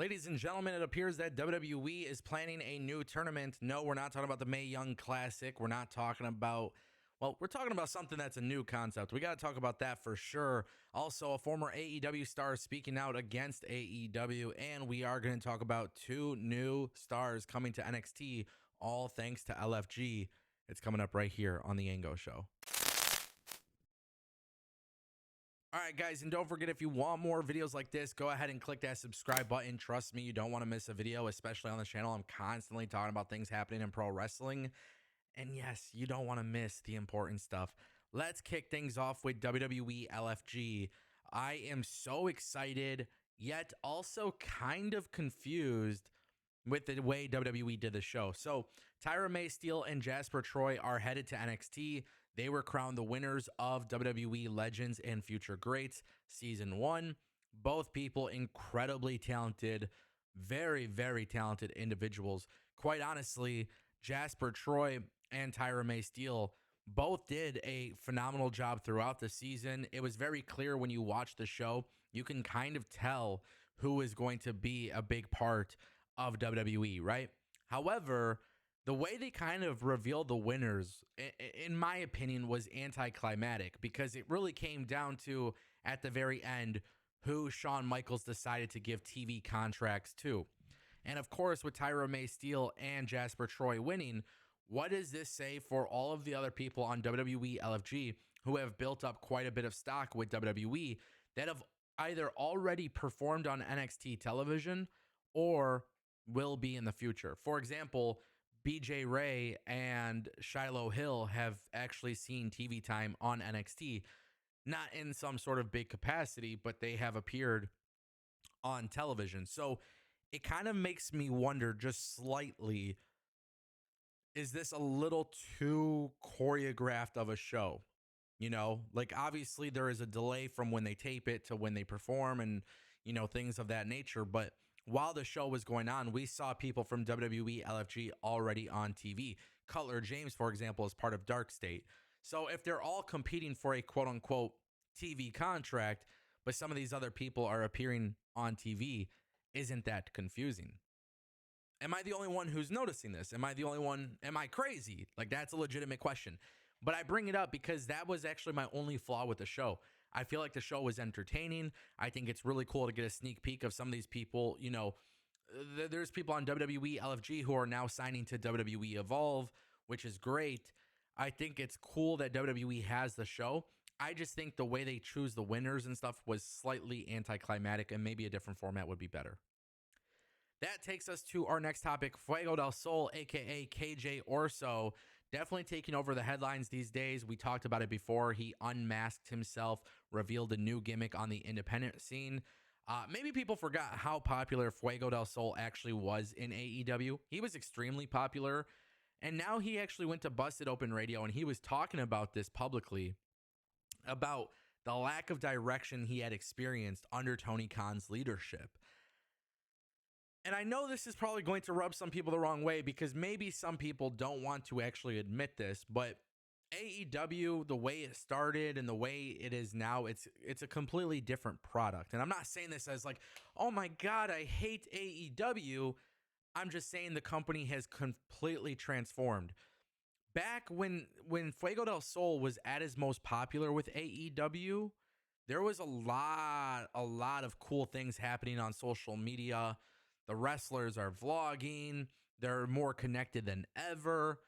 Ladies and gentlemen, it appears that WWE is planning a new tournament. No, we're not talking about the Mae Young Classic. We're not talking about, well, we're talking about something that's a new concept. We got to talk about that for sure. Also, a former AEW star speaking out against AEW. And we are going to talk about two new stars coming to NXT, all thanks to LFG. It's coming up right here on The Ango Show. All right, guys, and don't forget, if you want more videos like this, go ahead and click that subscribe button. Trust me, you don't want to miss a video, especially on the channel. I'm constantly talking about things happening in pro wrestling. And yes, you don't want to miss the important stuff. Let's kick things off with WWE LFG. I am so excited, yet also kind of confused with the way WWE did the show. So Tyra Mae Steele and Jasper Troy are headed to NXT. They were crowned the winners of WWE Legends and Future Greats Season 1. Both people incredibly talented, very, very talented individuals. Quite honestly, Jasper Troy and Tyra Mae Steele both did a phenomenal job throughout the season. It was very clear when you watch the show, you can kind of tell who is going to be a big part of WWE, right? However, the way they kind of revealed the winners, in my opinion, was anticlimactic because it really came down to, at the very end, who Shawn Michaels decided to give TV contracts to. And of course, with Tyra Mae Steele and Jasper Troy winning, what does this say for all of the other people on WWE LFG who have built up quite a bit of stock with WWE that have either already performed on NXT television or will be in the future? For example, BJ Ray and Shiloh Hill have actually seen TV time on NXT, not in some sort of big capacity, but they have appeared on television. So it kind of makes me wonder just slightly, is this a little too choreographed of a show? You know, like obviously there is a delay from when they tape it to when they perform and, you know, things of that nature. But while the show was going on, we saw people from WWE LFG already on TV. Cutler James, for example, is part of Dark State. So if they're all competing for a quote unquote TV contract, but some of these other people are appearing on TV, isn't that confusing? Am I the only one who's noticing this? Am I the only one? Am I crazy? Like, that's a legitimate question. But I bring it up because that was actually my only flaw with the show. I feel like the show was entertaining. I think it's really cool to get a sneak peek of some of these people. You know, there's people on WWE LFG who are now signing to WWE Evolve, which is great. I think it's cool that WWE has the show. I just think the way they choose the winners and stuff was slightly anticlimactic, and maybe a different format would be better. That takes us to our next topic. Fuego del Sol, aka KJ Orso, definitely taking over the headlines these days. We talked about it before. He unmasked himself, revealed a new gimmick on the independent scene. Maybe people forgot how popular Fuego del Sol actually was in AEW. He was extremely popular. And now he actually went to Busted Open Radio and he was talking about this publicly, about the lack of direction he had experienced under Tony Khan's leadership. And I know this is probably going to rub some people the wrong way because maybe some people don't want to actually admit this, but AEW, the way it started and the way it is now, it's a completely different product. And I'm not saying this as like, oh my God, I hate AEW. I'm just saying the company has completely transformed. Back when Fuego del Sol was at his most popular with AEW, there was a lot of cool things happening on social media. The wrestlers are vlogging. They're more connected than ever.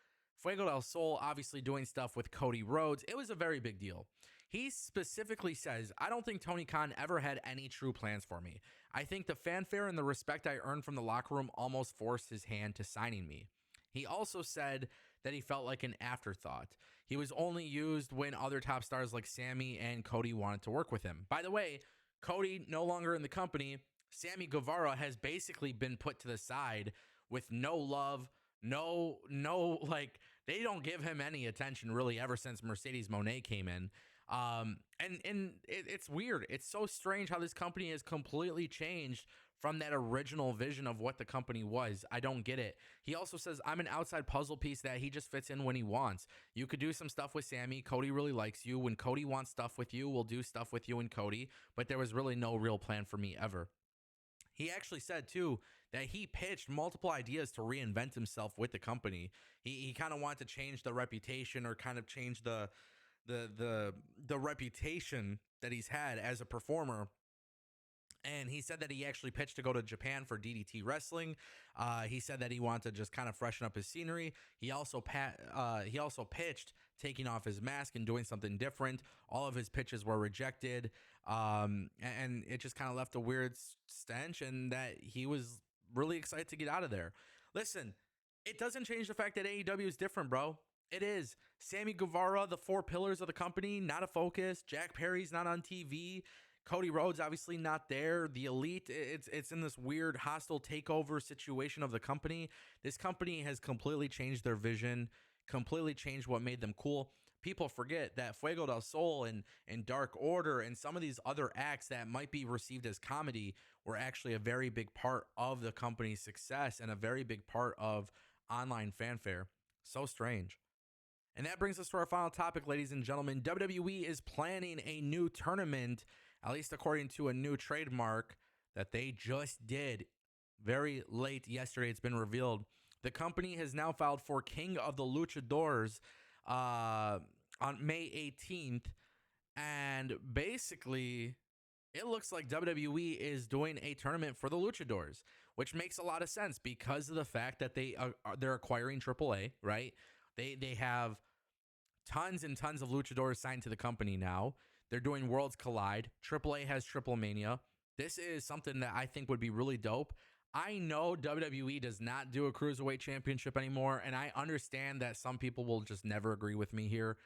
Fuego del Sol obviously doing stuff with Cody Rhodes. It was a very big deal. He specifically says, I don't think Tony Khan ever had any true plans for me. I think the fanfare and the respect I earned from the locker room almost forced his hand to signing me. He also said that he felt like an afterthought. He was only used when other top stars like Sammy and Cody wanted to work with him. By the way, Cody no longer in the company. Sammy Guevara has basically been put to the side with no love, no, like they don't give him any attention really ever since Mercedes Moné came in. It's weird. It's so strange how this company has completely changed from that original vision of what the company was. I don't get it. He also says, I'm an outside puzzle piece that he just fits in when he wants. You could do some stuff with Sammy. Cody really likes you. When Cody wants stuff with you, we'll do stuff with you and Cody. But there was really no real plan for me ever. He actually said too that he pitched multiple ideas to reinvent himself with the company. He kind of wanted to change the reputation, or kind of change the reputation that he's had as a performer. And he said that he actually pitched to go to Japan for DDT wrestling. He said that he wanted to just kind of freshen up his scenery. He also pitched taking off his mask and doing something different. All of his pitches were rejected, and it just kind of left a weird stench. And that he was really excited to get out of there. Listen, it doesn't change the fact that AEW is different, bro. It is. Sammy Guevara, the four pillars of the company, not a focus. Jack Perry's not on TV. Cody Rhodes obviously not there. The Elite, it's in this weird hostile takeover situation of the company. This company has completely changed their vision, completely changed what made them cool. People forget that Fuego del Sol and Dark Order and some of these other acts that might be received as comedy were actually a very big part of the company's success and a very big part of online fanfare. So strange. And that brings us to our final topic, ladies and gentlemen. WWE is planning a new tournament, at least according to a new trademark that they just did very late yesterday. It's been revealed. The company has now filed for King of the Luchadors on May 18th. And basically, it looks like WWE is doing a tournament for the Luchadors, which makes a lot of sense because of the fact that they're acquiring AAA, right? They have tons and tons of luchadors signed to the company now. They're doing Worlds Collide. AAA has Triple Mania. This is something that I think would be really dope. I know WWE does not do a Cruiserweight Championship anymore, and I understand that some people will just never agree with me here.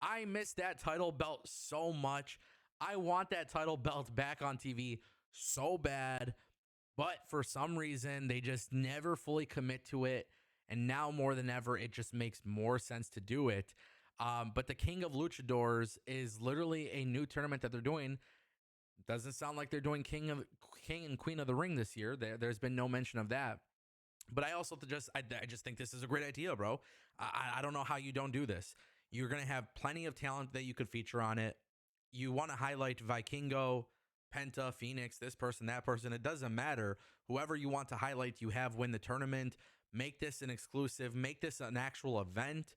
I miss that title belt so much. I want that title belt back on TV so bad, but for some reason, they just never fully commit to it. And now more than ever, it just makes more sense to do it. But the King of Luchadors is literally a new tournament that they're doing. Doesn't sound like they're doing King and Queen of the Ring this year. There's been no mention of that. But I also I just think this is a great idea, bro. I don't know how you don't do this. You're gonna have plenty of talent that you could feature on it. You want to highlight Vikingo, Penta, Phoenix, this person, that person. It doesn't matter. Whoever you want to highlight, you have win the tournament. Make this an exclusive. Make this an actual event.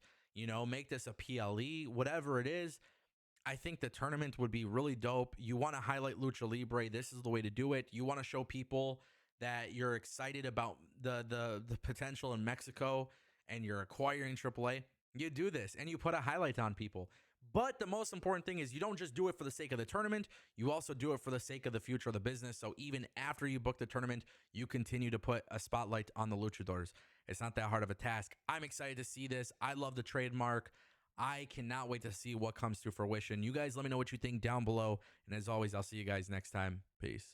Make this a PLE, whatever it is. I think the tournament would be really dope. You want to highlight Lucha Libre. This is the way to do it. You want to show people that you're excited about the potential in Mexico and you're acquiring AAA. You do this and you put a highlight on people. But the most important thing is you don't just do it for the sake of the tournament. You also do it for the sake of the future of the business. So even after you book the tournament, you continue to put a spotlight on the Luchadors. It's not that hard of a task. I'm excited to see this. I love the trademark. I cannot wait to see what comes to fruition. You guys let me know what you think down below. And as always, I'll see you guys next time. Peace.